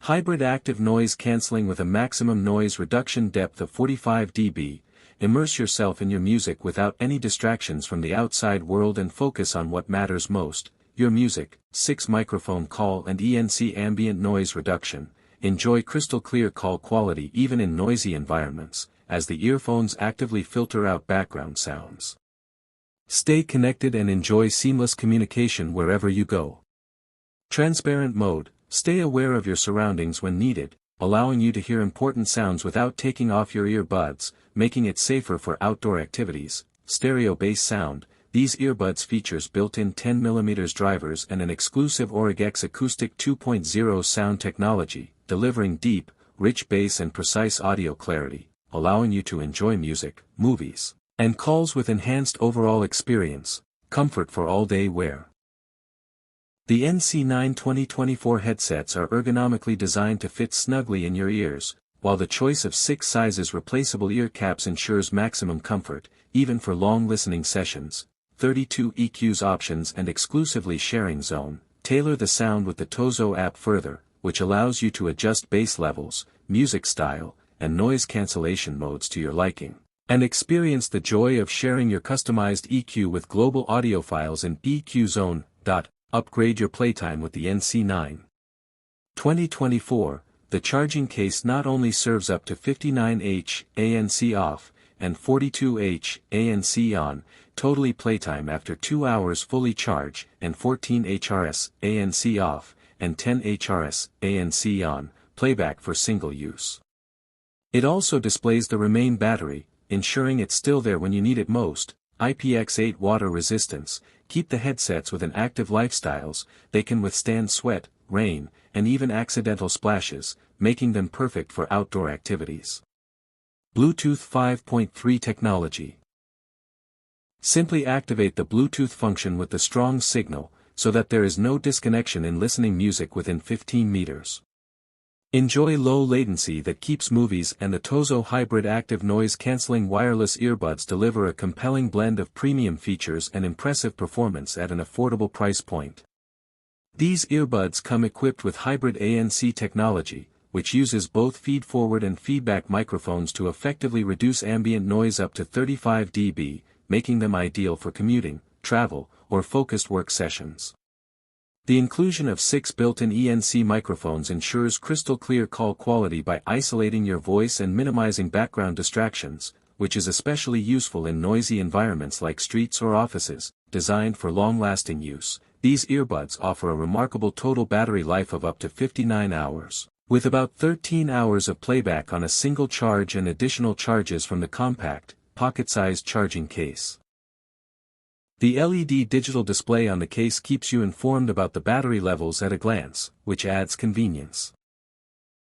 Hybrid active noise cancelling with a maximum noise reduction depth of 45 dB. Immerse yourself in your music without any distractions from the outside world and focus on what matters most, your music. 6 Microphone call and ENC ambient noise reduction. Enjoy crystal clear call quality even in noisy environments, as the earphones actively filter out background sounds. Stay connected and enjoy seamless communication wherever you go. Transparent mode. Stay aware of your surroundings when needed, allowing you to hear important sounds without taking off your earbuds, making it safer for outdoor activities. Stereo bass sound. These earbuds features built-in 10mm drivers and an exclusive Aurigex Acoustic 2.0 sound technology, delivering deep, rich bass and precise audio clarity, allowing you to enjoy music, movies, and calls with enhanced overall experience. Comfort for all-day wear. The NC9 2024 headsets are ergonomically designed to fit snugly in your ears, while the choice of 6 sizes replaceable ear caps ensures maximum comfort, even for long listening sessions. 32 EQs options and exclusively sharing zone. Tailor the sound with the TOZO app further, which allows you to adjust bass levels, music style, and noise cancellation modes to your liking. And experience the joy of sharing your customized EQ with global audiophiles in EQ Zone. Upgrade your playtime with the NC9 2024. The charging case not only serves up to 59H ANC off, and 42H ANC on, totally playtime after 2 hours fully charge, and 14 HRS ANC off, and 10 HRS ANC on, playback for single use. It also displays the remain battery, ensuring it's still there when you need it most. IPX8 water resistance. Keep the headsets within active lifestyles. They can withstand sweat, rain, and even accidental splashes, making them perfect for outdoor activities. Bluetooth 5.3 technology. Simply activate the Bluetooth function with the strong signal, so that there is no disconnection in listening music within 15 meters. Enjoy low latency that keeps movies, and the TOZO hybrid active noise cancelling wireless earbuds deliver a compelling blend of premium features and impressive performance at an affordable price point. These earbuds come equipped with hybrid ANC technology, which uses both feed-forward and feedback microphones to effectively reduce ambient noise up to 35 dB, making them ideal for commuting, travel, or focused work sessions. The inclusion of 6 built-in ENC microphones ensures crystal clear call quality by isolating your voice and minimizing background distractions, which is especially useful in noisy environments like streets or offices. Designed for long-lasting use, these earbuds offer a remarkable total battery life of up to 59 hours, with about 13 hours of playback on a single charge and additional charges from the compact, pocket-sized charging case. The LED digital display on the case keeps you informed about the battery levels at a glance, which adds convenience.